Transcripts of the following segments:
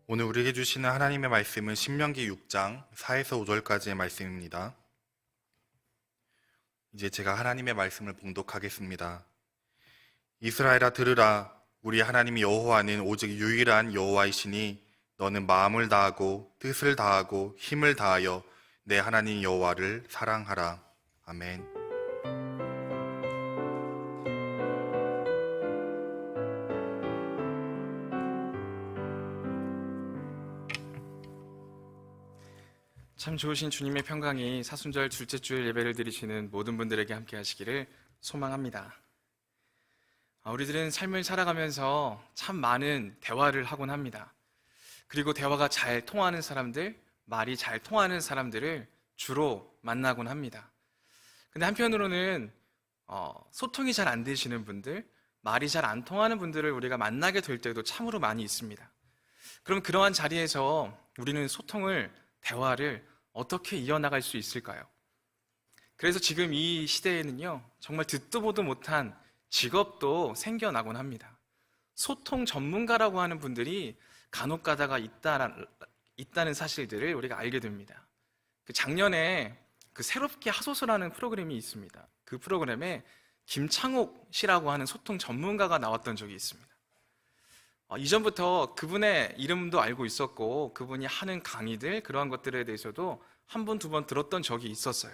오늘 우리에게 주시는 하나님의 말씀은 신명기 6장 4에서 5절까지의 말씀입니다. 이제 제가 하나님의 말씀을 봉독하겠습니다. 이스라엘아 들으라. 우리 하나님 여호와는 오직 유일한 여호와이시니 너는 마음을 다하고 뜻을 다하고 힘을 다하여 내 하나님 여호와를 사랑하라. 아멘. 참 좋으신 주님의 평강이 사순절 둘째 주일 예배를 드리시는 모든 분들에게 함께 하시기를 소망합니다. 우리들은 삶을 살아가면서 참 많은 대화를 하곤 합니다. 그리고 대화가 잘 통하는 사람들, 말이 잘 통하는 사람들을 주로 만나곤 합니다. 근데 한편으로는 소통이 잘 안 되시는 분들, 말이 잘 안 통하는 분들을 우리가 만나게 될 때도 참으로 많이 있습니다. 그럼 그러한 자리에서 우리는 대화를 어떻게 이어나갈 수 있을까요? 그래서 지금 이 시대에는요, 정말 듣도 보도 못한 직업도 생겨나곤 합니다. 소통 전문가라고 하는 분들이 간혹 가다가 있다는 사실들을 우리가 알게 됩니다. 작년에 새롭게 하소서라는 프로그램이 있습니다. 그 프로그램에 김창옥 씨라고 하는 소통 전문가가 나왔던 적이 있습니다. 이전부터 그분의 이름도 알고 있었고 그분이 하는 강의들 그러한 것들에 대해서도 한 번, 두 번 들었던 적이 있었어요.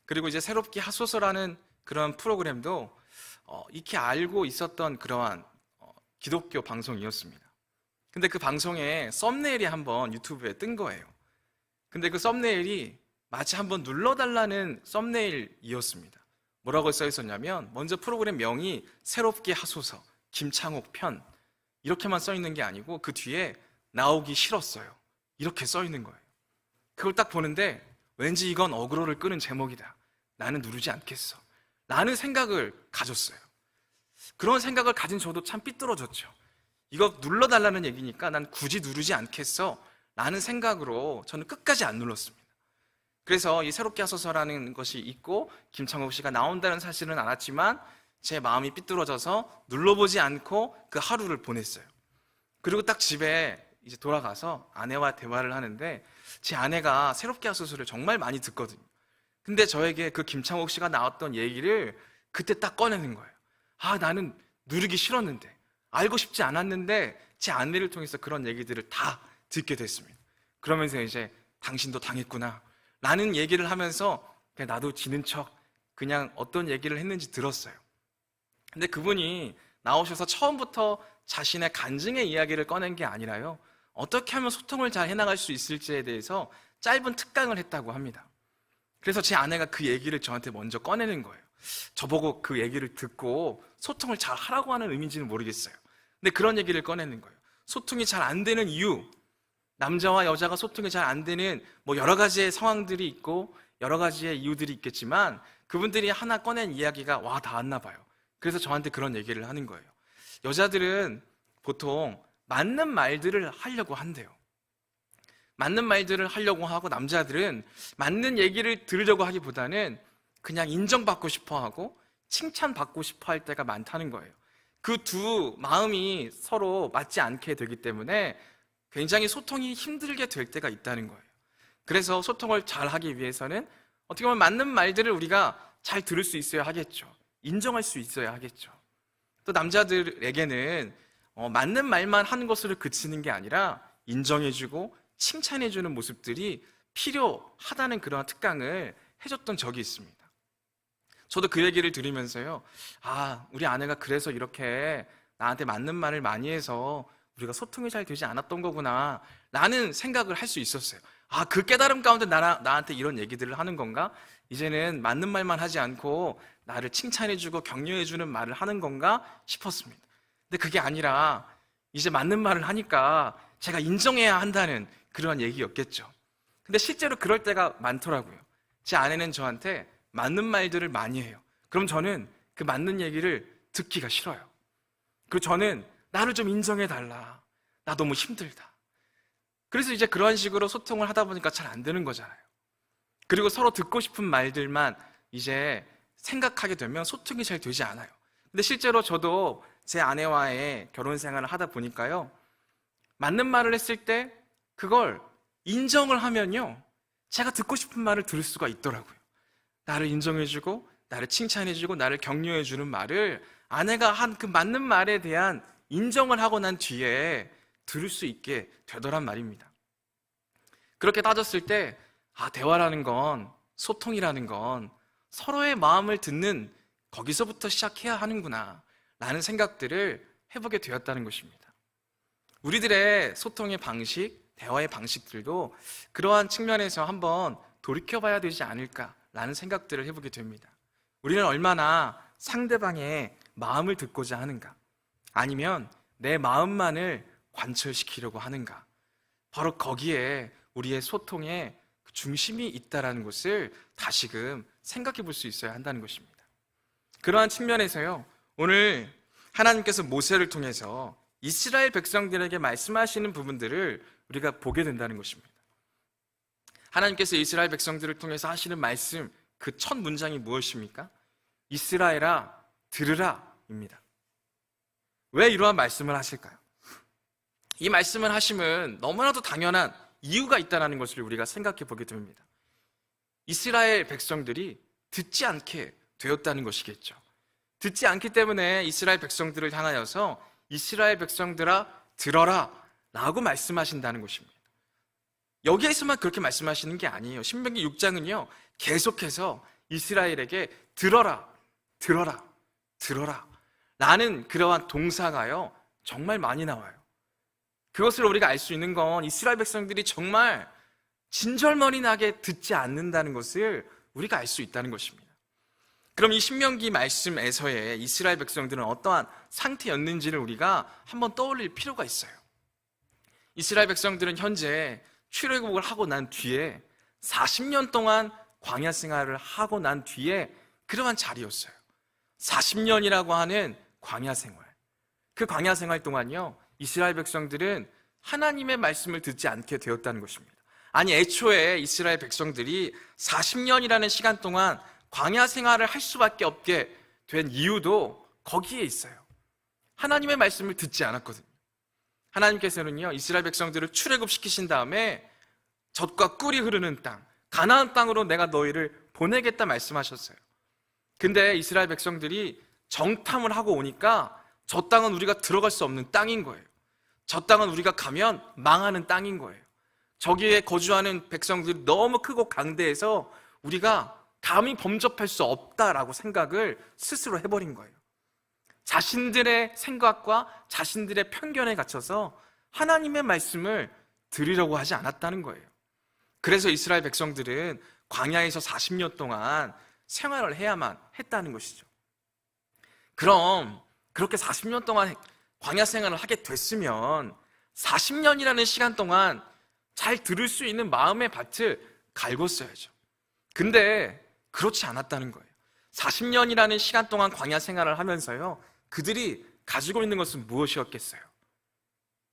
그리고 이제 새롭게 하소서라는 그런 프로그램도 익히 알고 있었던 그러한 기독교 방송이었습니다. 근데 그 방송에 썸네일이 한번 유튜브에 뜬 거예요. 근데 그 썸네일이 마치 한번 눌러달라는 썸네일이었습니다. 뭐라고 써 있었냐면 먼저 프로그램 명이 새롭게 하소서 김창옥 편 이렇게만 써 있는 게 아니고 그 뒤에 나오기 싫었어요. 이렇게 써 있는 거예요. 그걸 딱 보는데 왠지 이건 어그로를 끄는 제목이다. 나는 누르지 않겠어. 라는 생각을 가졌어요. 그런 생각을 가진 저도 참 삐뚤어졌죠. 이거 눌러달라는 얘기니까 난 굳이 누르지 않겠어. 라는 생각으로 저는 끝까지 안 눌렀습니다. 그래서 이 새롭게 하소서라는 것이 있고 김창옥 씨가 나온다는 사실은 알았지만 제 마음이 삐뚤어져서 눌러보지 않고 그 하루를 보냈어요. 그리고 딱 집에 이제 돌아가서 아내와 대화를 하는데 제 아내가 새롭게 하소서를 정말 많이 듣거든요. 근데 저에게 그 김창옥 씨가 나왔던 얘기를 그때 딱 꺼내는 거예요. 나는 누르기 싫었는데 알고 싶지 않았는데 제 아내를 통해서 그런 얘기들을 다 듣게 됐습니다. 그러면서 이제 당신도 당했구나 라는 얘기를 하면서 그냥 나도 지는 척 그냥 어떤 얘기를 했는지 들었어요. 근데 그분이 나오셔서 처음부터 자신의 간증의 이야기를 꺼낸 게 아니라요, 어떻게 하면 소통을 잘 해나갈 수 있을지에 대해서 짧은 특강을 했다고 합니다. 그래서 제 아내가 그 얘기를 저한테 먼저 꺼내는 거예요. 저보고 그 얘기를 듣고 소통을 잘 하라고 하는 의미인지는 모르겠어요. 근데 그런 얘기를 꺼내는 거예요. 소통이 잘 안 되는 이유, 남자와 여자가 소통이 잘 안 되는 여러 가지의 상황들이 있고 여러 가지의 이유들이 있겠지만 그분들이 하나 꺼낸 이야기가 와 닿았나 봐요. 그래서 저한테 그런 얘기를 하는 거예요. 여자들은 보통 맞는 말들을 하려고 한대요. 맞는 말들을 하려고 하고 남자들은 맞는 얘기를 들으려고 하기보다는 그냥 인정받고 싶어 하고 칭찬받고 싶어 할 때가 많다는 거예요. 그 두 마음이 서로 맞지 않게 되기 때문에 굉장히 소통이 힘들게 될 때가 있다는 거예요. 그래서 소통을 잘 하기 위해서는 어떻게 보면 맞는 말들을 우리가 잘 들을 수 있어야 하겠죠. 인정할 수 있어야 하겠죠. 또 남자들에게는 맞는 말만 하는 것으로 그치는 게 아니라 인정해주고 칭찬해주는 모습들이 필요하다는 그런 특강을 해줬던 적이 있습니다. 저도 그 얘기를 들으면서요, 우리 아내가 그래서 이렇게 나한테 맞는 말을 많이 해서 우리가 소통이 잘 되지 않았던 거구나 라는 생각을 할 수 있었어요. 그 깨달음 가운데 나한테 이런 얘기들을 하는 건가? 이제는 맞는 말만 하지 않고 나를 칭찬해주고 격려해주는 말을 하는 건가 싶었습니다. 근데 그게 아니라 이제 맞는 말을 하니까 제가 인정해야 한다는 그런 얘기였겠죠. 근데 실제로 그럴 때가 많더라고요. 제 아내는 저한테 맞는 말들을 많이 해요. 그럼 저는 그 맞는 얘기를 듣기가 싫어요. 그리고 저는 나를 좀 인정해달라. 나 너무 힘들다. 그래서 이제 그런 식으로 소통을 하다 보니까 잘 안 되는 거잖아요. 그리고 서로 듣고 싶은 말들만 이제 생각하게 되면 소통이 잘 되지 않아요. 근데 실제로 저도 제 아내와의 결혼 생활을 하다 보니까요, 맞는 말을 했을 때 그걸 인정을 하면요, 제가 듣고 싶은 말을 들을 수가 있더라고요. 나를 인정해주고 나를 칭찬해주고 나를 격려해주는 말을 아내가 한 그 맞는 말에 대한 인정을 하고 난 뒤에 들을 수 있게 되더란 말입니다. 그렇게 따졌을 때 대화라는 건, 소통이라는 건 서로의 마음을 듣는, 거기서부터 시작해야 하는구나 라는 생각들을 해보게 되었다는 것입니다. 우리들의 소통의 방식, 대화의 방식들도 그러한 측면에서 한번 돌이켜봐야 되지 않을까라는 생각들을 해보게 됩니다. 우리는 얼마나 상대방의 마음을 듣고자 하는가, 아니면 내 마음만을 관철시키려고 하는가, 바로 거기에 우리의 소통의 중심이 있다는 것을 다시금 생각해 볼 수 있어야 한다는 것입니다. 그러한 측면에서요, 오늘 하나님께서 모세를 통해서 이스라엘 백성들에게 말씀하시는 부분들을 우리가 보게 된다는 것입니다. 하나님께서 이스라엘 백성들을 통해서 하시는 말씀, 그 첫 문장이 무엇입니까? 이스라엘아 들으라 입니다. 왜 이러한 말씀을 하실까요? 이 말씀을 하심은 너무나도 당연한 이유가 있다는 것을 우리가 생각해 보게 됩니다. 이스라엘 백성들이 듣지 않게 되었다는 것이겠죠. 듣지 않기 때문에 이스라엘 백성들을 향하여서 이스라엘 백성들아 들어라 라고 말씀하신다는 것입니다. 여기에서만 그렇게 말씀하시는 게 아니에요. 신명기 6장은요 계속해서 이스라엘에게 들어라 들어라 들어라 라는 그러한 동사가요 정말 많이 나와요. 그것을 우리가 알 수 있는 건 이스라엘 백성들이 정말 진절머리 나게 듣지 않는다는 것을 우리가 알 수 있다는 것입니다. 그럼 이 신명기 말씀에서의 이스라엘 백성들은 어떠한 상태였는지를 우리가 한번 떠올릴 필요가 있어요. 이스라엘 백성들은 현재 출애굽을 하고 난 뒤에 40년 동안 광야 생활을 하고 난 뒤에 그러한 자리였어요. 40년이라고 하는 광야 생활. 그 광야 생활 동안요, 이스라엘 백성들은 하나님의 말씀을 듣지 않게 되었다는 것입니다. 아니, 애초에 이스라엘 백성들이 40년이라는 시간 동안 광야 생활을 할 수밖에 없게 된 이유도 거기에 있어요. 하나님의 말씀을 듣지 않았거든요. 하나님께서는요, 이스라엘 백성들을 출애굽시키신 다음에 젖과 꿀이 흐르는 땅, 가나안 땅으로 내가 너희를 보내겠다 말씀하셨어요. 근데 이스라엘 백성들이 정탐을 하고 오니까 저 땅은 우리가 들어갈 수 없는 땅인 거예요. 저 땅은 우리가 가면 망하는 땅인 거예요. 저기에 거주하는 백성들이 너무 크고 강대해서 우리가 감히 범접할 수 없다라고 생각을 스스로 해버린 거예요. 자신들의 생각과 자신들의 편견에 갇혀서 하나님의 말씀을 들으려고 하지 않았다는 거예요. 그래서 이스라엘 백성들은 광야에서 40년 동안 생활을 해야만 했다는 것이죠. 그럼 그렇게 40년 동안 광야 생활을 하게 됐으면 40년이라는 시간 동안 잘 들을 수 있는 마음의 밭을 갈궜어야죠. 근데 그렇지 않았다는 거예요. 40년이라는 시간 동안 광야 생활을 하면서요, 그들이 가지고 있는 것은 무엇이었겠어요?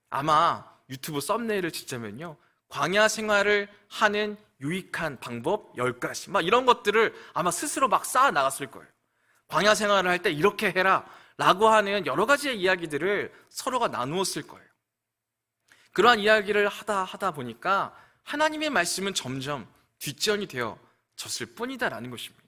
아마 유튜브 썸네일을 찍자면요, 광야 생활을 하는 유익한 방법 10가지 막 이런 것들을 아마 스스로 막 쌓아 나갔을 거예요. 광야 생활을 할 때 이렇게 해라 라고 하는 여러 가지의 이야기들을 서로가 나누었을 거예요. 그러한 이야기를 하다 보니까 하나님의 말씀은 점점 뒷전이 되어졌을 뿐이다라는 것입니다.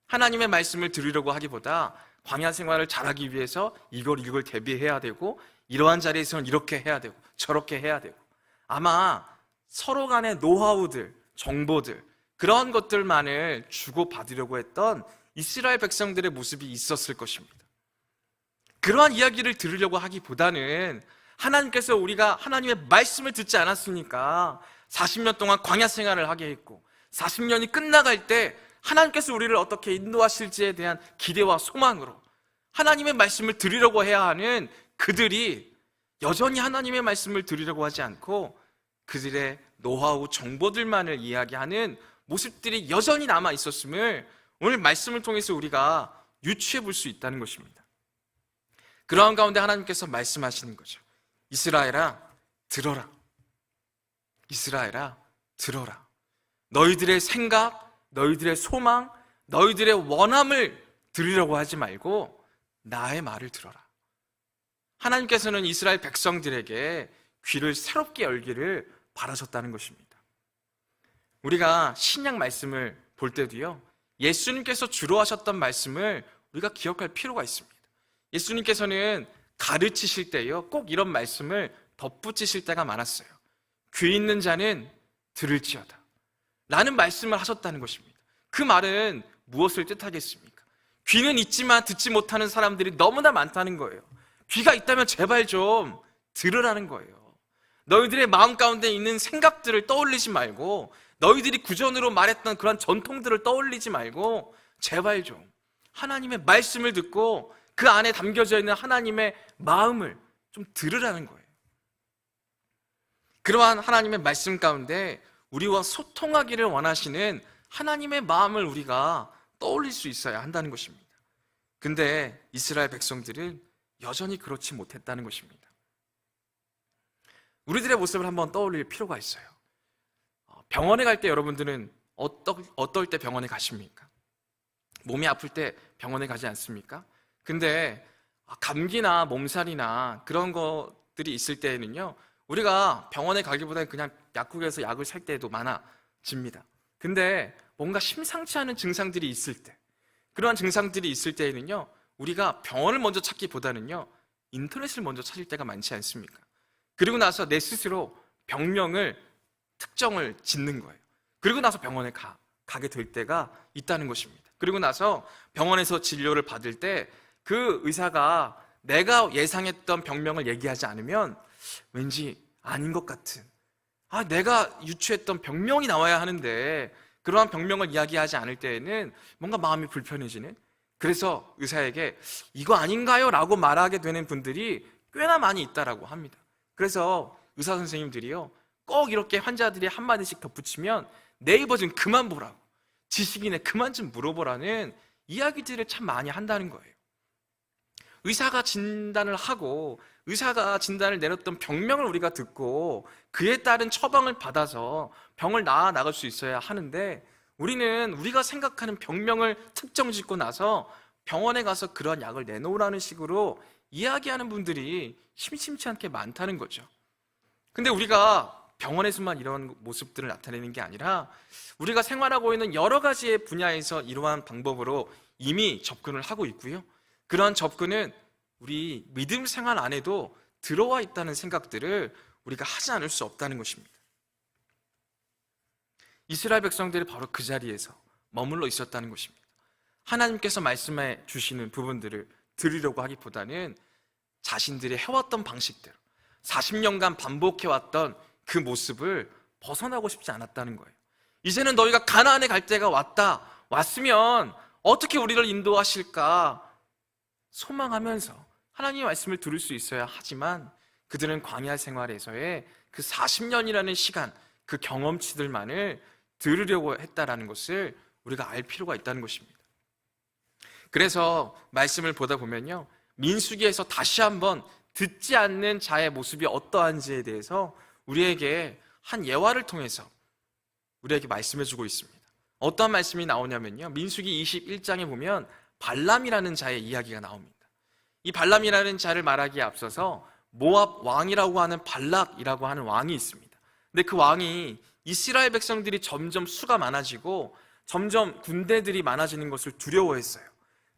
하나님의 말씀을 들으려고 하기보다 광야 생활을 잘하기 위해서 이걸 대비해야 되고, 이러한 자리에서는 이렇게 해야 되고 저렇게 해야 되고, 아마 서로 간의 노하우들, 정보들, 그런 것들만을 주고받으려고 했던 이스라엘 백성들의 모습이 있었을 것입니다. 그러한 이야기를 들으려고 하기보다는 하나님께서 우리가 하나님의 말씀을 듣지 않았으니까 40년 동안 광야 생활을 하게 했고, 40년이 끝나갈 때 하나님께서 우리를 어떻게 인도하실지에 대한 기대와 소망으로 하나님의 말씀을 들으려고 해야 하는 그들이 여전히 하나님의 말씀을 들으려고 하지 않고 그들의 노하우, 정보들만을 이야기하는 모습들이 여전히 남아 있었음을 오늘 말씀을 통해서 우리가 유추해 볼 수 있다는 것입니다. 그러한 가운데 하나님께서 말씀하시는 거죠. 이스라엘아 들어라. 이스라엘아 들어라. 너희들의 생각, 너희들의 소망, 너희들의 원함을 들으려고 하지 말고 나의 말을 들어라. 하나님께서는 이스라엘 백성들에게 귀를 새롭게 열기를 바라셨다는 것입니다. 우리가 신약 말씀을 볼 때도요, 예수님께서 주로 하셨던 말씀을 우리가 기억할 필요가 있습니다. 예수님께서는 가르치실 때요, 꼭 이런 말씀을 덧붙이실 때가 많았어요. 귀 있는 자는 들을지어다 라는 말씀을 하셨다는 것입니다. 그 말은 무엇을 뜻하겠습니까? 귀는 있지만 듣지 못하는 사람들이 너무나 많다는 거예요. 귀가 있다면 제발 좀 들으라는 거예요. 너희들의 마음 가운데 있는 생각들을 떠올리지 말고, 너희들이 구전으로 말했던 그런 전통들을 떠올리지 말고, 제발 좀 하나님의 말씀을 듣고 그 안에 담겨져 있는 하나님의 마음을 좀 들으라는 거예요. 그러한 하나님의 말씀 가운데 우리와 소통하기를 원하시는 하나님의 마음을 우리가 떠올릴 수 있어야 한다는 것입니다. 근데 이스라엘 백성들은 여전히 그렇지 못했다는 것입니다. 우리들의 모습을 한번 떠올릴 필요가 있어요. 병원에 갈 때 여러분들은 어떨 때 병원에 가십니까? 몸이 아플 때 병원에 가지 않습니까? 근데 감기나 몸살이나 그런 것들이 있을 때에는요, 우리가 병원에 가기보다는 그냥 약국에서 약을 살 때도 많아집니다. 근데 뭔가 심상치 않은 증상들이 있을 때, 그러한 증상들이 있을 때에는요, 우리가 병원을 먼저 찾기보다는요, 인터넷을 먼저 찾을 때가 많지 않습니까? 그리고 나서 내 스스로 병명을 특정을 짓는 거예요. 그리고 나서 병원에 가게 될 때가 있다는 것입니다. 그리고 나서 병원에서 진료를 받을 때 그 의사가 내가 예상했던 병명을 얘기하지 않으면 왠지 아닌 것 같은, 내가 유추했던 병명이 나와야 하는데 그러한 병명을 이야기하지 않을 때에는 뭔가 마음이 불편해지는, 그래서 의사에게 이거 아닌가요? 라고 말하게 되는 분들이 꽤나 많이 있다라고 합니다. 그래서 의사 선생님들이요, 꼭 이렇게 환자들이 한마디씩 덧붙이면 네이버 좀 그만 보라고, 지식인에 그만 좀 물어보라는 이야기들을 참 많이 한다는 거예요. 의사가 진단을 하고 의사가 진단을 내렸던 병명을 우리가 듣고 그에 따른 처방을 받아서 병을 나아 나갈 수 있어야 하는데, 우리는 우리가 생각하는 병명을 특정 짓고 나서 병원에 가서 그런 약을 내놓으라는 식으로 이야기하는 분들이 심심치 않게 많다는 거죠. 근데 우리가 병원에서만 이런 모습들을 나타내는 게 아니라 우리가 생활하고 있는 여러 가지의 분야에서 이러한 방법으로 이미 접근을 하고 있고요, 그러한 접근은 우리 믿음 생활 안에도 들어와 있다는 생각들을 우리가 하지 않을 수 없다는 것입니다. 이스라엘 백성들이 바로 그 자리에서 머물러 있었다는 것입니다. 하나님께서 말씀해 주시는 부분들을 들으려고 하기보다는 자신들이 해왔던 방식대로 40년간 반복해왔던 그 모습을 벗어나고 싶지 않았다는 거예요. 이제는 너희가 가나안에 갈 때가 왔으면 어떻게 우리를 인도하실까 소망하면서 하나님의 말씀을 들을 수 있어야 하지만, 그들은 광야 생활에서의 그 40년이라는 시간, 그 경험치들만을 들으려고 했다라는 것을 우리가 알 필요가 있다는 것입니다. 그래서 말씀을 보다 보면요, 민수기에서 다시 한번 듣지 않는 자의 모습이 어떠한지에 대해서 우리에게 한 예화를 통해서 우리에게 말씀해주고 있습니다. 어떠한 말씀이 나오냐면요, 민수기 21장에 보면 발람이라는 자의 이야기가 나옵니다. 이 발람이라는 자를 말하기에 앞서서 모압 왕이라고 하는 발락이라고 하는 왕이 있습니다. 근데 그 왕이 이스라엘 백성들이 점점 수가 많아지고 점점 군대들이 많아지는 것을 두려워했어요.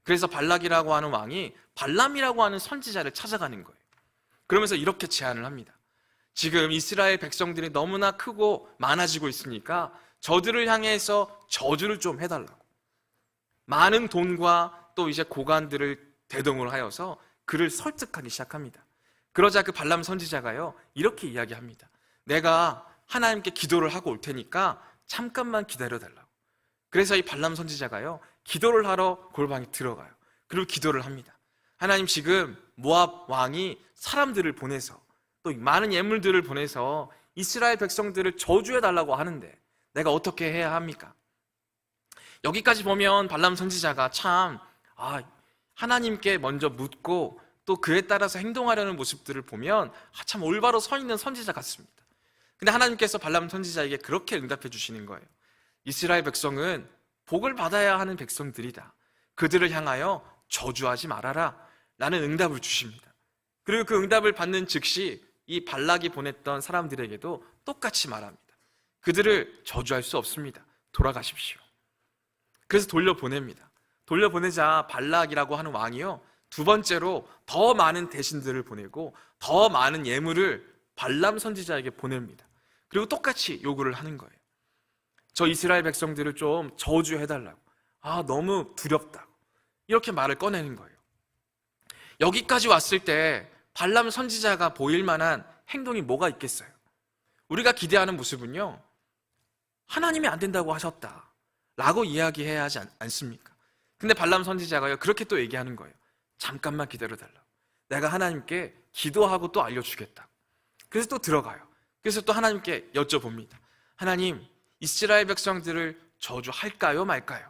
그래서 발락이라고 하는 왕이 발람이라고 하는 선지자를 찾아가는 거예요. 그러면서 이렇게 제안을 합니다. 지금 이스라엘 백성들이 너무나 크고 많아지고 있으니까 저들을 향해서 저주를 좀 해달라고. 많은 돈과 또 이제 고관들을 대동을 하여서 그를 설득하기 시작합니다. 그러자 그 발람 선지자가요, 이렇게 이야기합니다. 내가 하나님께 기도를 하고 올 테니까 잠깐만 기다려달라고. 그래서 이 발람 선지자가요, 기도를 하러 골방에 들어가요. 그리고 기도를 합니다. 하나님, 지금 모압 왕이 사람들을 보내서 또 많은 예물들을 보내서 이스라엘 백성들을 저주해달라고 하는데 내가 어떻게 해야 합니까? 여기까지 보면 발람 선지자가 참 하나님께 먼저 묻고 또 그에 따라서 행동하려는 모습들을 보면 참 올바로 서 있는 선지자 같습니다. 근데 하나님께서 발람 선지자에게 그렇게 응답해 주시는 거예요. 이스라엘 백성은 복을 받아야 하는 백성들이다. 그들을 향하여 저주하지 말아라 라는 응답을 주십니다. 그리고 그 응답을 받는 즉시 이 발락이 보냈던 사람들에게도 똑같이 말합니다. 그들을 저주할 수 없습니다. 돌아가십시오. 그래서 돌려보냅니다. 돌려보내자 발락이라고 하는 왕이요, 두 번째로 더 많은 대신들을 보내고 더 많은 예물을 발람 선지자에게 보냅니다. 그리고 똑같이 요구를 하는 거예요. 저 이스라엘 백성들을 좀 저주해달라고. 너무 두렵다고. 이렇게 말을 꺼내는 거예요. 여기까지 왔을 때 발람 선지자가 보일 만한 행동이 뭐가 있겠어요? 우리가 기대하는 모습은요, 하나님이 안 된다고 하셨다 라고 이야기해야 하지 않습니까? 근데 발람 선지자가요, 그렇게 또 얘기하는 거예요. 잠깐만 기다려달라고. 내가 하나님께 기도하고 또 알려주겠다. 그래서 또 들어가요. 그래서 또 하나님께 여쭤봅니다. 하나님, 이스라엘 백성들을 저주할까요, 말까요?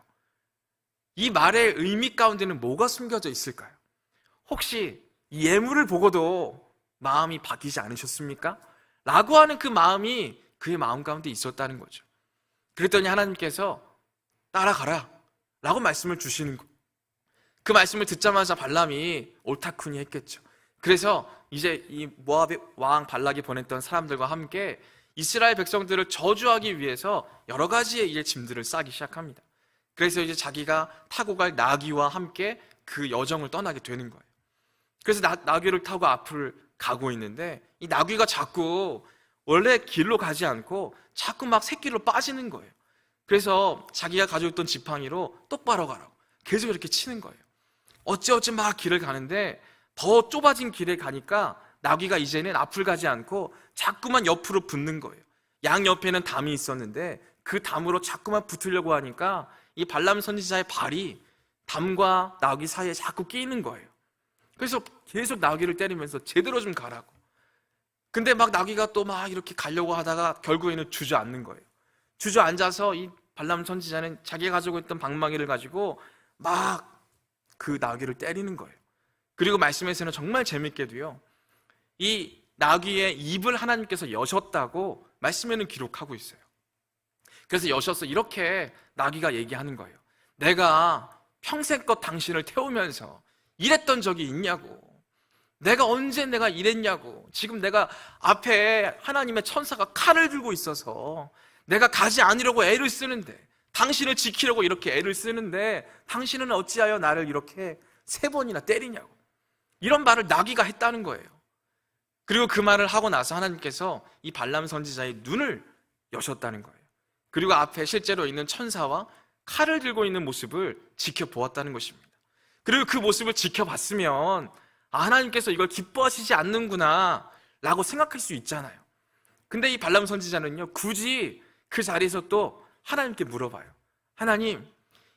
이 말의 의미 가운데는 뭐가 숨겨져 있을까요? 혹시 이 예물을 보고도 마음이 바뀌지 않으셨습니까? 라고 하는 그 마음이 그의 마음 가운데 있었다는 거죠. 그랬더니 하나님께서 따라가라 라고 말씀을 주시는 거예요. 그 말씀을 듣자마자 발람이 옳다쿠니 했겠죠. 그래서 이제 이 모압의 왕 발락이 보냈던 사람들과 함께 이스라엘 백성들을 저주하기 위해서 여러 가지의 이제 짐들을 싸기 시작합니다. 그래서 이제 자기가 타고 갈 나귀와 함께 그 여정을 떠나게 되는 거예요. 그래서 나귀를 타고 앞을 가고 있는데 이 나귀가 자꾸 원래 길로 가지 않고 자꾸 막 새길로 빠지는 거예요. 그래서 자기가 가지고 있던 지팡이로 똑바로 가라고 계속 이렇게 치는 거예요. 어찌어찌 막 길을 가는데 더 좁아진 길에 가니까 나귀가 이제는 앞을 가지 않고 자꾸만 옆으로 붙는 거예요. 양 옆에는 담이 있었는데 그 담으로 자꾸만 붙으려고 하니까 이 발람 선지자의 발이 담과 나귀 사이에 자꾸 끼이는 거예요. 그래서 계속 나귀를 때리면서 제대로 좀 가라고. 근데 막 나귀가 또 막 이렇게 가려고 하다가 결국에는 주저앉는 거예요. 주저앉아서 이 발람 선지자는 자기가 가지고 있던 방망이를 가지고 막 그 나귀를 때리는 거예요. 그리고 말씀에서는 정말 재밌게도요, 이 나귀의 입을 하나님께서 여셨다고 말씀에는 기록하고 있어요. 그래서 여셔서 이렇게 나귀가 얘기하는 거예요. 내가 평생껏 당신을 태우면서 이랬던 적이 있냐고. 내가 언제 내가 이랬냐고. 지금 내가 앞에 하나님의 천사가 칼을 들고 있어서 내가 가지 않으려고 애를 쓰는데, 당신을 지키려고 이렇게 애를 쓰는데 당신은 어찌하여 나를 이렇게 3번이나 때리냐고. 이런 말을 나귀가 했다는 거예요. 그리고 그 말을 하고 나서 하나님께서 이 발람 선지자의 눈을 여셨다는 거예요. 그리고 앞에 실제로 있는 천사와 칼을 들고 있는 모습을 지켜보았다는 것입니다. 그리고 그 모습을 지켜봤으면 하나님께서 이걸 기뻐하시지 않는구나 라고 생각할 수 있잖아요. 근데 이 발람 선지자는요, 굳이 그 자리에서 또 하나님께 물어봐요. 하나님,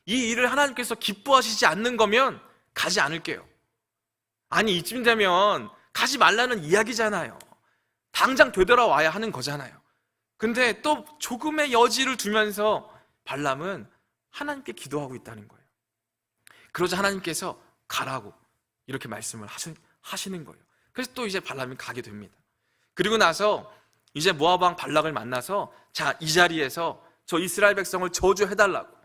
이 일을 하나님께서 기뻐하시지 않는 거면 가지 않을게요. 아니, 이쯤 되면 가지 말라는 이야기잖아요. 당장 되돌아와야 하는 거잖아요. 근데 또 조금의 여지를 두면서 발람은 하나님께 기도하고 있다는 거예요. 그러자 하나님께서 가라고 이렇게 말씀을 하시는 거예요. 그래서 또 이제 발람이 가게 됩니다. 그리고 나서 이제 모압 왕 발락을 만나서 자, 이 자리에서 저 이스라엘 백성을 저주해달라고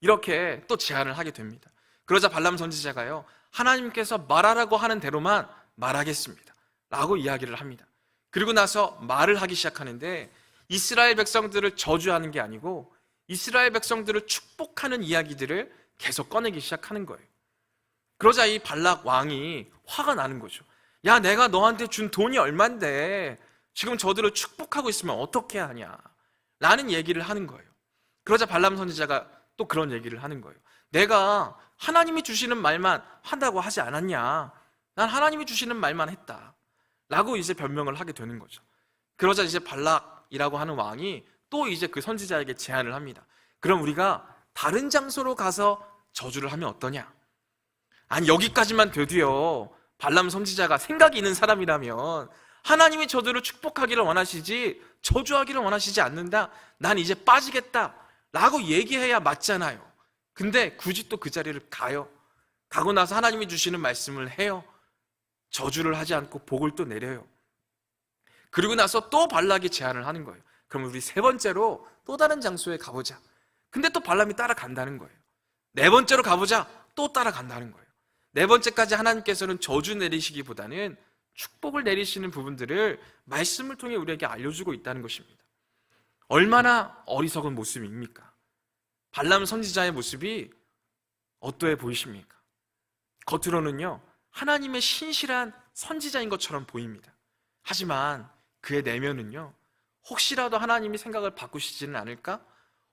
이렇게 또 제안을 하게 됩니다. 그러자 발람 선지자가요, 하나님께서 말하라고 하는 대로만 말하겠습니다 라고 이야기를 합니다. 그리고 나서 말을 하기 시작하는데 이스라엘 백성들을 저주하는 게 아니고 이스라엘 백성들을 축복하는 이야기들을 계속 꺼내기 시작하는 거예요. 그러자 이 발락 왕이 화가 나는 거죠. 야, 내가 너한테 준 돈이 얼만데 지금 저들을 축복하고 있으면 어떻게 하냐 라는 얘기를 하는 거예요. 그러자 발람 선지자가 또 그런 얘기를 하는 거예요. 내가 하나님이 주시는 말만 한다고 하지 않았냐. 난 하나님이 주시는 말만 했다 라고 이제 변명을 하게 되는 거죠. 그러자 이제 발락이라고 하는 왕이 또 이제 그 선지자에게 제안을 합니다. 그럼 우리가 다른 장소로 가서 저주를 하면 어떠냐. 아니, 여기까지만 돼도요, 발람 선지자가 생각이 있는 사람이라면 하나님이 저들을 축복하기를 원하시지 저주하기를 원하시지 않는다, 난 이제 빠지겠다 라고 얘기해야 맞잖아요. 근데 굳이 또 그 자리를 가요. 가고 나서 하나님이 주시는 말씀을 해요. 저주를 하지 않고 복을 또 내려요. 그리고 나서 또 발락이 제안을 하는 거예요. 그럼 우리 3번째로 또 다른 장소에 가보자. 근데 또 발람이 따라간다는 거예요. 4번째로 가보자. 또 따라간다는 거예요. 4번째까지 하나님께서는 저주 내리시기보다는 축복을 내리시는 부분들을 말씀을 통해 우리에게 알려주고 있다는 것입니다. 얼마나 어리석은 모습입니까? 발람 선지자의 모습이 어떠해 보이십니까? 겉으로는요, 하나님의 신실한 선지자인 것처럼 보입니다. 하지만 그의 내면은요, 혹시라도 하나님이 생각을 바꾸시지는 않을까?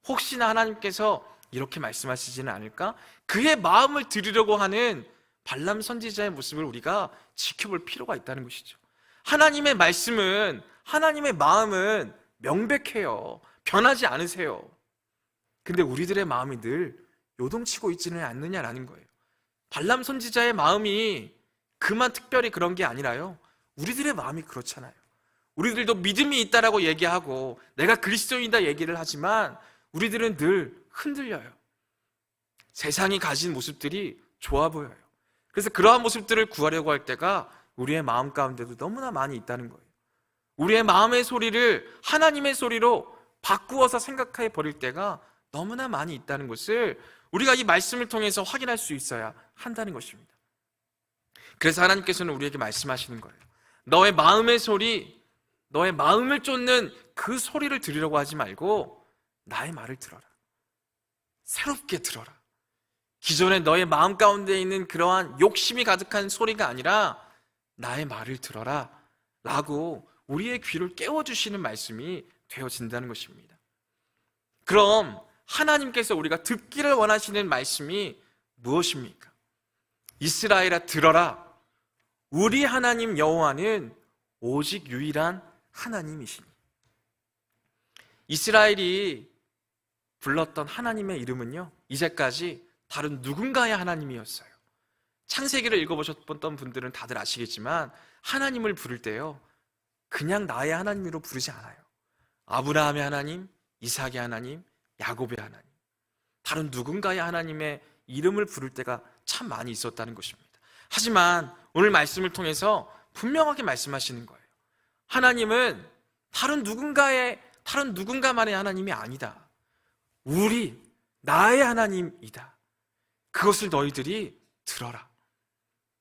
혹시나 하나님께서 이렇게 말씀하시지는 않을까? 그의 마음을 들으려고 하는 발람 선지자의 모습을 우리가 지켜볼 필요가 있다는 것이죠. 하나님의 말씀은, 하나님의 마음은 명백해요. 변하지 않으세요. 근데 우리들의 마음이 늘 요동치고 있지는 않느냐라는 거예요. 발람 선지자의 마음이 그만 특별히 그런 게 아니라요, 우리들의 마음이 그렇잖아요. 우리들도 믿음이 있다라고 얘기하고 내가 그리스도인이다 얘기를 하지만 우리들은 늘 흔들려요. 세상이 가진 모습들이 좋아 보여요. 그래서 그러한 모습들을 구하려고 할 때가 우리의 마음 가운데도 너무나 많이 있다는 거예요. 우리의 마음의 소리를 하나님의 소리로 바꾸어서 생각해 버릴 때가 너무나 많이 있다는 것을 우리가 이 말씀을 통해서 확인할 수 있어야 한다는 것입니다. 그래서 하나님께서는 우리에게 말씀하시는 거예요. 너의 마음의 소리, 너의 마음을 쫓는 그 소리를 들으려고 하지 말고 나의 말을 들어라. 새롭게 들어라. 기존에 너의 마음 가운데 있는 그러한 욕심이 가득한 소리가 아니라 나의 말을 들어라 라고 우리의 귀를 깨워주시는 말씀이 되어진다는 것입니다. 그럼 하나님께서 우리가 듣기를 원하시는 말씀이 무엇입니까? 이스라엘아 들어라. 우리 하나님 여호와는 오직 유일한 하나님이시니. 이스라엘이 불렀던 하나님의 이름은요, 이제까지 다른 누군가의 하나님이었어요. 창세기를 읽어보셨던 분들은 다들 아시겠지만 하나님을 부를 때요, 그냥 나의 하나님으로 부르지 않아요. 아브라함의 하나님, 이삭의 하나님, 야곱의 하나님, 다른 누군가의 하나님의 이름을 부를 때가 참 많이 있었다는 것입니다. 하지만 오늘 말씀을 통해서 분명하게 말씀하시는 거예요. 하나님은 다른 누군가만의 하나님이 아니다. 나의 하나님이다. 그것을 너희들이 들어라.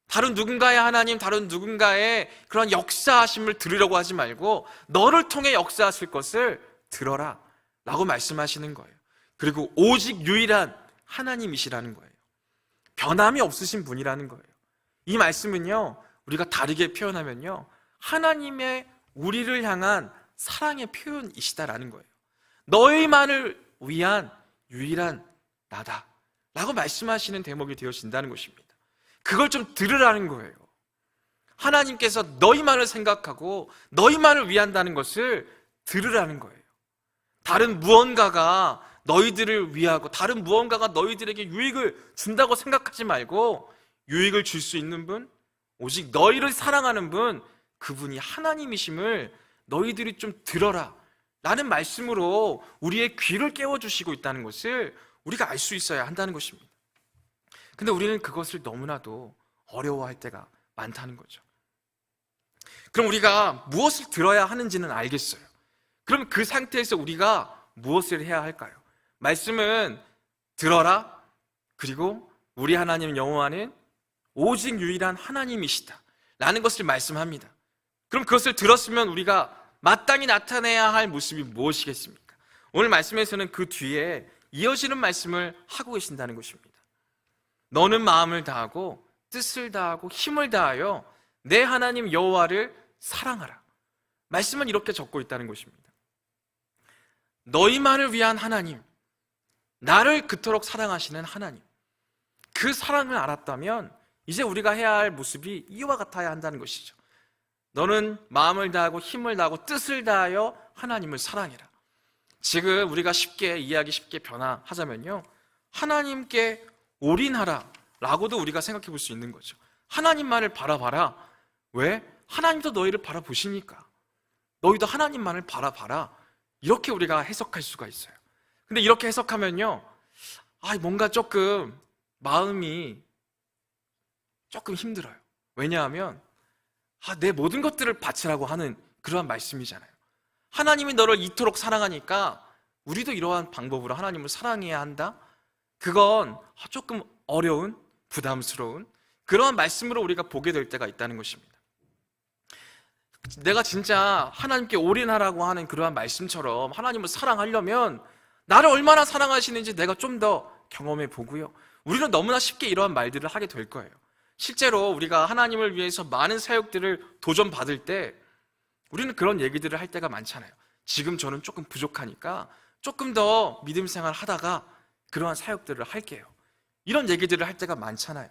다른 누군가의 하나님, 다른 누군가의 그런 역사하심을 들으려고 하지 말고 너를 통해 역사하실 것을 들어라 라고 말씀하시는 거예요. 그리고 오직 유일한 하나님이시라는 거예요. 변함이 없으신 분이라는 거예요. 이 말씀은요, 우리가 다르게 표현하면요, 하나님의 우리를 향한 사랑의 표현이시다라는 거예요. 너희만을 위한 유일한 나다 라고 말씀하시는 대목이 되어진다는 것입니다. 그걸 좀 들으라는 거예요. 하나님께서 너희만을 생각하고 너희만을 위한다는 것을 들으라는 거예요. 다른 무언가가 너희들을 위하고 다른 무언가가 너희들에게 유익을 준다고 생각하지 말고 유익을 줄 수 있는 분, 오직 너희를 사랑하는 분, 그분이 하나님이심을 너희들이 좀 들어라 라는 말씀으로 우리의 귀를 깨워주시고 있다는 것을 우리가 알 수 있어야 한다는 것입니다. 근데 우리는 그것을 너무나도 어려워할 때가 많다는 거죠. 그럼 우리가 무엇을 들어야 하는지는 알겠어요. 그럼 그 상태에서 우리가 무엇을 해야 할까요? 말씀은 들어라, 그리고 우리 하나님 여호와는 오직 유일한 하나님이시다 라는 것을 말씀합니다. 그럼 그것을 들었으면 우리가 마땅히 나타내야 할 모습이 무엇이겠습니까? 오늘 말씀에서는 그 뒤에 이어지는 말씀을 하고 계신다는 것입니다. 너는 마음을 다하고 뜻을 다하고 힘을 다하여 내 하나님 여호와를 사랑하라. 말씀은 이렇게 적고 있다는 것입니다. 너희만을 위한 하나님, 나를 그토록 사랑하시는 하나님, 그 사랑을 알았다면 이제 우리가 해야 할 모습이 이와 같아야 한다는 것이죠. 너는 마음을 다하고 힘을 다하고 뜻을 다하여 하나님을 사랑해라. 지금 우리가 이해하기 쉽게 변화하자면요, 하나님께 올인하라 라고도 우리가 생각해 볼 수 있는 거죠. 하나님만을 바라봐라. 왜? 하나님도 너희를 바라보시니까. 너희도 하나님만을 바라봐라. 이렇게 우리가 해석할 수가 있어요. 근데 이렇게 해석하면요, 뭔가 조금 마음이 조금 힘들어요. 왜냐하면 내 모든 것들을 바치라고 하는 그러한 말씀이잖아요. 하나님이 너를 이토록 사랑하니까 우리도 이러한 방법으로 하나님을 사랑해야 한다? 그건 조금 어려운, 부담스러운 그러한 말씀으로 우리가 보게 될 때가 있다는 것입니다. 내가 진짜 하나님께 올인하라고 하는 그러한 말씀처럼 하나님을 사랑하려면 나를 얼마나 사랑하시는지 내가 좀 더 경험해 보고요. 우리는 너무나 쉽게 이러한 말들을 하게 될 거예요. 실제로 우리가 하나님을 위해서 많은 사역들을 도전받을 때 우리는 그런 얘기들을 할 때가 많잖아요. 지금 저는 조금 부족하니까 조금 더 믿음 생활 하다가 그러한 사역들을 할게요. 이런 얘기들을 할 때가 많잖아요.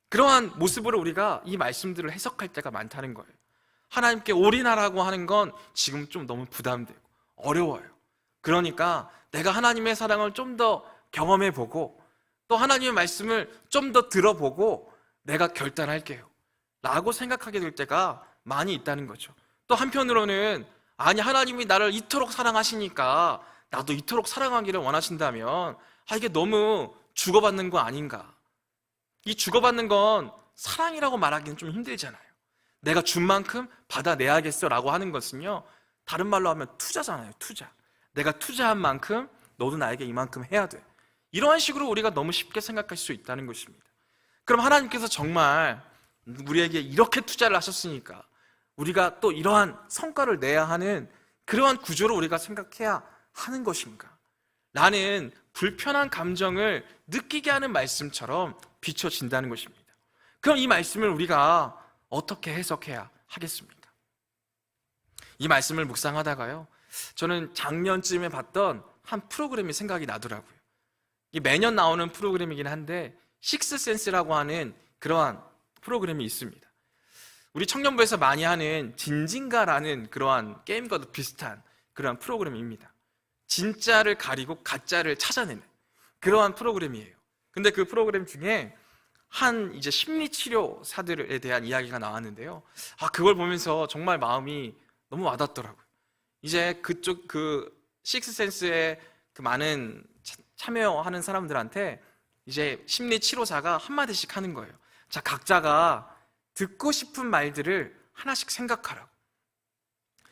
그러한 모습으로 우리가 이 말씀들을 해석할 때가 많다는 거예요. 하나님께 올인하라고 하는 건 지금 좀 너무 부담되고 어려워요. 그러니까 내가 하나님의 사랑을 좀 더 경험해보고 또 하나님의 말씀을 좀 더 들어보고 내가 결단할게요 라고 생각하게 될 때가 많이 있다는 거죠. 또 한편으로는 아니 하나님이 나를 이토록 사랑하시니까 나도 이토록 사랑하기를 원하신다면 이게 너무 주고받는 거 아닌가. 이 주고받는 건 사랑이라고 말하기는 좀 힘들잖아요. 내가 준 만큼 받아내야겠어 라고 하는 것은요, 다른 말로 하면 투자잖아요. 투자. 내가 투자한 만큼 너도 나에게 이만큼 해야 돼. 이러한 식으로 우리가 너무 쉽게 생각할 수 있다는 것입니다. 그럼 하나님께서 정말 우리에게 이렇게 투자를 하셨으니까 우리가 또 이러한 성과를 내야 하는 그러한 구조로 우리가 생각해야 하는 것인가? 라는 불편한 감정을 느끼게 하는 말씀처럼 비춰진다는 것입니다. 그럼 이 말씀을 우리가 어떻게 해석해야 하겠습니까? 이 말씀을 묵상하다가요, 저는 작년쯤에 봤던 한 프로그램이 생각이 나더라고요. 매년 나오는 프로그램이긴 한데 식스센스라고 하는 그러한 프로그램이 있습니다. 우리 청년부에서 많이 하는 진진가라는 그러한 게임과도 비슷한 그러한 프로그램입니다. 진짜를 가리고 가짜를 찾아내는 그러한 프로그램이에요. 근데 그 프로그램 중에 한 이제 심리치료사들에 대한 이야기가 나왔는데요. 그걸 보면서 정말 마음이 너무 와닿더라고요. 이제 그쪽 식스센스에 그 많은 참여하는 사람들한테 이제 심리치료사가 한마디씩 하는 거예요. 자, 각자가 듣고 싶은 말들을 하나씩 생각하라고.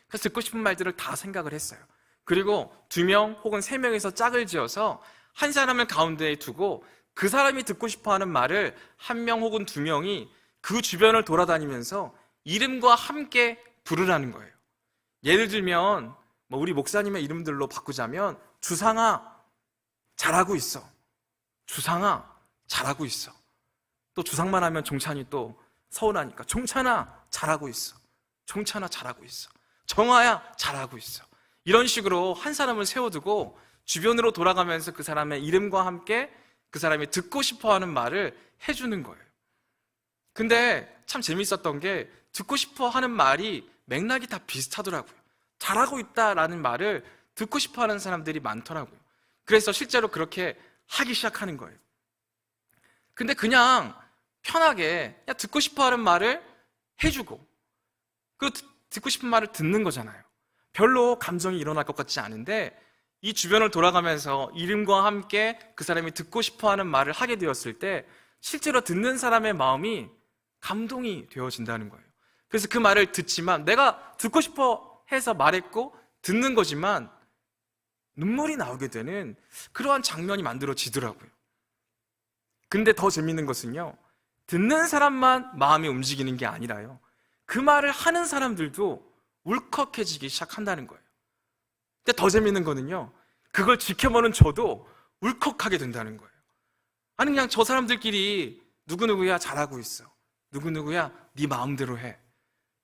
그래서 듣고 싶은 말들을 다 생각을 했어요. 그리고 2명 혹은 3명에서 짝을 지어서 한 사람을 가운데에 두고 그 사람이 듣고 싶어하는 말을 1명 혹은 2명이 그 주변을 돌아다니면서 이름과 함께 부르라는 거예요. 예를 들면 우리 목사님의 이름들로 바꾸자면 주상아 잘하고 있어. 주상아 잘하고 있어. 또 주상만 하면 종찬이 또 서운하니까 종찬아 잘하고 있어. 종찬아 잘하고 있어. 정아야 잘하고 있어. 이런 식으로 한 사람을 세워두고 주변으로 돌아가면서 그 사람의 이름과 함께 그 사람이 듣고 싶어하는 말을 해주는 거예요. 근데 참 재밌었던 게 듣고 싶어하는 말이 맥락이 다 비슷하더라고요. 잘하고 있다라는 말을 듣고 싶어하는 사람들이 많더라고요. 그래서 실제로 그렇게 하기 시작하는 거예요. 근데 그냥 편하게 그냥 듣고 싶어하는 말을 해주고 그 듣고 싶은 말을 듣는 거잖아요. 별로 감정이 일어날 것 같지 않은데 이 주변을 돌아가면서 이름과 함께 그 사람이 듣고 싶어하는 말을 하게 되었을 때 실제로 듣는 사람의 마음이 감동이 되어진다는 거예요. 그래서 그 말을 듣지만 내가 듣고 싶어 해서 말했고 듣는 거지만 눈물이 나오게 되는 그러한 장면이 만들어지더라고요. 근데 더 재밌는 것은요, 듣는 사람만 마음이 움직이는 게 아니라요, 그 말을 하는 사람들도 울컥해지기 시작한다는 거예요. 근데 더 재밌는 거는요, 그걸 지켜보는 저도 울컥하게 된다는 거예요. 아니 그냥 저 사람들끼리 누구누구야 잘하고 있어, 누구누구야 네 마음대로 해,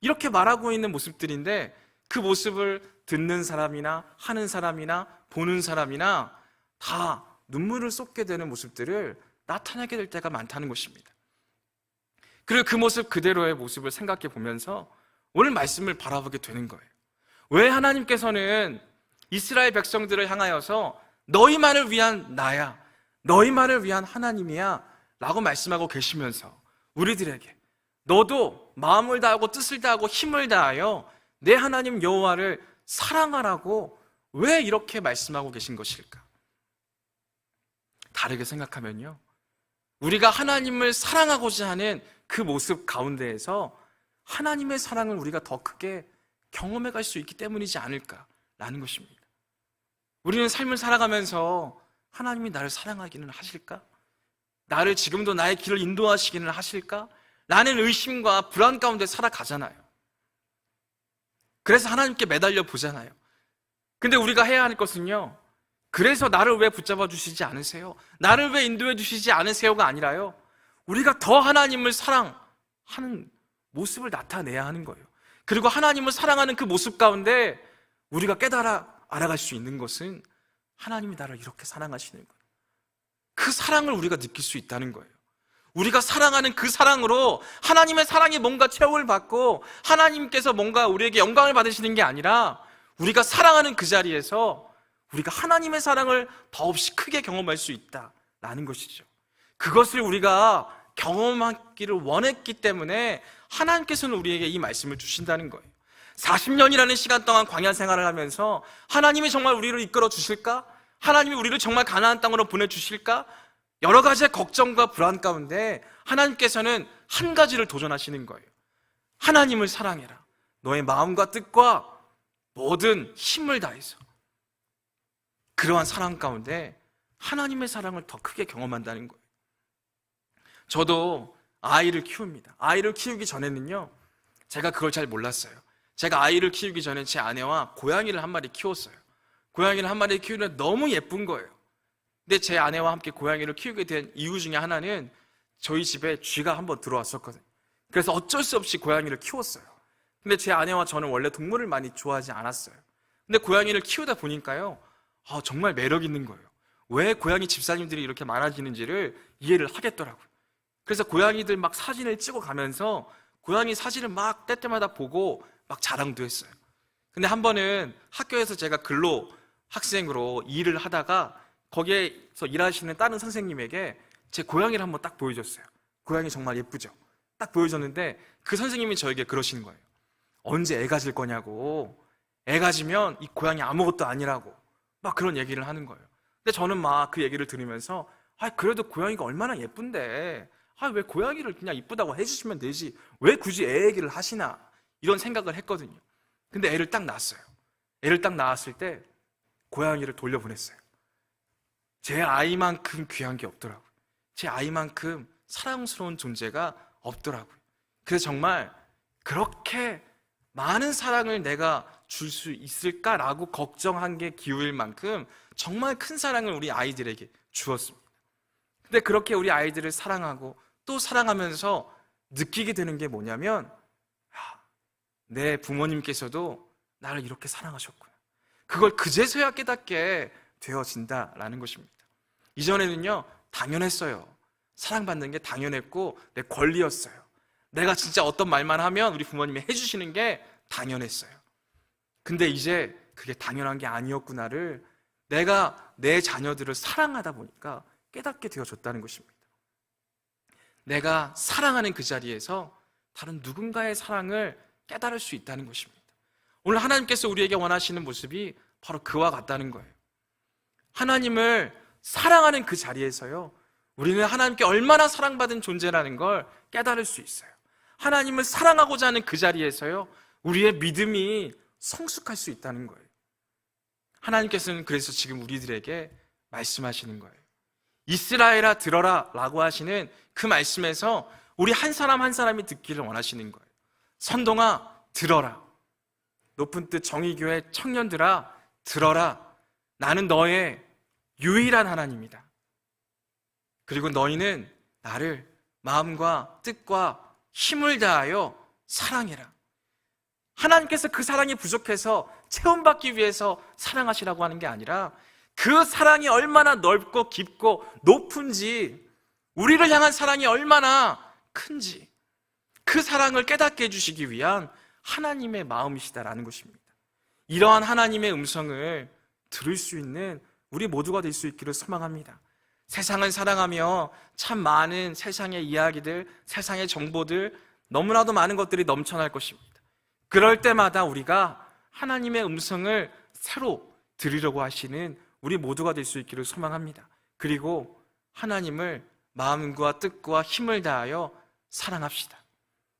이렇게 말하고 있는 모습들인데 그 모습을 듣는 사람이나 하는 사람이나 보는 사람이나 다 눈물을 쏟게 되는 모습들을 나타나게 될 때가 많다는 것입니다. 그리고 그 모습 그대로의 모습을 생각해 보면서 오늘 말씀을 바라보게 되는 거예요. 왜 하나님께서는 이스라엘 백성들을 향하여서 너희만을 위한 나야, 너희만을 위한 하나님이야 라고 말씀하고 계시면서 우리들에게 너도 마음을 다하고 뜻을 다하고 힘을 다하여 내 하나님 여호와를 사랑하라고 왜 이렇게 말씀하고 계신 것일까? 다르게 생각하면요, 우리가 하나님을 사랑하고자 하는 그 모습 가운데에서 하나님의 사랑을 우리가 더 크게 경험해 갈 수 있기 때문이지 않을까라는 것입니다. 우리는 삶을 살아가면서 하나님이 나를 사랑하기는 하실까? 나를 지금도 나의 길을 인도하시기는 하실까? 라는 의심과 불안 가운데 살아가잖아요. 그래서 하나님께 매달려 보잖아요. 근데 우리가 해야 할 것은요, 그래서 나를 왜 붙잡아 주시지 않으세요? 나를 왜 인도해 주시지 않으세요가 아니라요, 우리가 더 하나님을 사랑하는 모습을 나타내야 하는 거예요. 그리고 하나님을 사랑하는 그 모습 가운데 우리가 알아갈 수 있는 것은 하나님이 나를 이렇게 사랑하시는 거예요. 그 사랑을 우리가 느낄 수 있다는 거예요. 우리가 사랑하는 그 사랑으로 하나님의 사랑이 뭔가 체험을 받고 하나님께서 뭔가 우리에게 영광을 받으시는 게 아니라, 우리가 사랑하는 그 자리에서 우리가 하나님의 사랑을 더없이 크게 경험할 수 있다라는 것이죠. 그것을 우리가 경험하기를 원했기 때문에 하나님께서는 우리에게 이 말씀을 주신다는 거예요. 40년이라는 시간 동안 광야 생활을 하면서 하나님이 정말 우리를 이끌어 주실까? 하나님이 우리를 정말 가나안 땅으로 보내주실까? 여러 가지의 걱정과 불안 가운데 하나님께서는 한 가지를 도전하시는 거예요. 하나님을 사랑해라. 너의 마음과 뜻과 모든 힘을 다해서. 그러한 사랑 가운데 하나님의 사랑을 더 크게 경험한다는 거예요. 저도 아이를 키웁니다. 아이를 키우기 전에는요, 제가 그걸 잘 몰랐어요. 제가 아이를 키우기 전에 제 아내와 고양이를 한 마리 키웠어요. 고양이를 한 마리 키우는데 너무 예쁜 거예요. 근데 제 아내와 함께 고양이를 키우게 된 이유 중에 하나는 저희 집에 쥐가 한번 들어왔었거든요. 그래서 어쩔 수 없이 고양이를 키웠어요. 근데 제 아내와 저는 원래 동물을 많이 좋아하지 않았어요. 근데 고양이를 키우다 보니까요, 정말 매력 있는 거예요. 왜 고양이 집사님들이 이렇게 많아지는지를 이해를 하겠더라고요. 그래서 고양이들 막 사진을 찍어 가면서 고양이 사진을 막 때때마다 보고 막 자랑도 했어요. 근데 한 번은 학교에서 제가 근로 학생으로 일을 하다가 거기에서 일하시는 다른 선생님에게 제 고양이를 한번 딱 보여줬어요. 고양이 정말 예쁘죠? 딱 보여줬는데 그 선생님이 저에게 그러시는 거예요. 언제 애 가질 거냐고. 애 가지면 이 고양이 아무것도 아니라고. 막 그런 얘기를 하는 거예요. 근데 저는 막 그 얘기를 들으면서, 그래도 고양이가 얼마나 예쁜데, 왜 고양이를 그냥 이쁘다고 해주시면 되지, 왜 굳이 애 얘기를 하시나, 이런 생각을 했거든요. 근데 애를 딱 낳았어요. 애를 딱 낳았을 때 고양이를 돌려보냈어요. 제 아이만큼 귀한 게 없더라고요. 제 아이만큼 사랑스러운 존재가 없더라고요. 그래서 정말 그렇게 많은 사랑을 내가 줄 수 있을까라고 걱정한 게 기울일 만큼 정말 큰 사랑을 우리 아이들에게 주었습니다. 근데 그렇게 우리 아이들을 사랑하고 또 사랑하면서 느끼게 되는 게 뭐냐면, 내 부모님께서도 나를 이렇게 사랑하셨구나. 그걸 그제서야 깨닫게 되어진다라는 것입니다. 이전에는요, 당연했어요. 사랑받는 게 당연했고 내 권리였어요. 내가 진짜 어떤 말만 하면 우리 부모님이 해주시는 게 당연했어요. 근데 이제 그게 당연한 게 아니었구나를 내가 내 자녀들을 사랑하다 보니까 깨닫게 되어졌다는 것입니다. 내가 사랑하는 그 자리에서 다른 누군가의 사랑을 깨달을 수 있다는 것입니다. 오늘 하나님께서 우리에게 원하시는 모습이 바로 그와 같다는 거예요. 하나님을 사랑하는 그 자리에서요, 우리는 하나님께 얼마나 사랑받은 존재라는 걸 깨달을 수 있어요. 하나님을 사랑하고자 하는 그 자리에서요, 우리의 믿음이 성숙할 수 있다는 거예요. 하나님께서는 그래서 지금 우리들에게 말씀하시는 거예요. 이스라엘아 들어라 라고 하시는 그 말씀에서 우리 한 사람 한 사람이 듣기를 원하시는 거예요. 선동아 들어라. 높은 뜻 정의교회 청년들아 들어라. 나는 너의 유일한 하나님이다. 그리고 너희는 나를 마음과 뜻과 힘을 다하여 사랑해라. 하나님께서 그 사랑이 부족해서 체험받기 위해서 사랑하시라고 하는 게 아니라, 그 사랑이 얼마나 넓고 깊고 높은지, 우리를 향한 사랑이 얼마나 큰지, 그 사랑을 깨닫게 해주시기 위한 하나님의 마음이시다라는 것입니다. 이러한 하나님의 음성을 들을 수 있는 우리 모두가 될 수 있기를 소망합니다. 세상을 사랑하며 참 많은 세상의 이야기들, 세상의 정보들, 너무나도 많은 것들이 넘쳐날 것입니다. 그럴 때마다 우리가 하나님의 음성을 새로 들으려고 하시는 우리 모두가 될 수 있기를 소망합니다. 그리고 하나님을 마음과 뜻과 힘을 다하여 사랑합시다.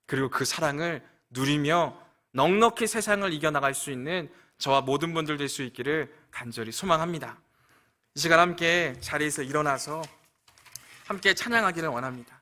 그리고 그 사랑을 누리며 넉넉히 세상을 이겨나갈 수 있는 저와 모든 분들 될 수 있기를 간절히 소망합니다. 이 시간 함께 자리에서 일어나서 함께 찬양하기를 원합니다.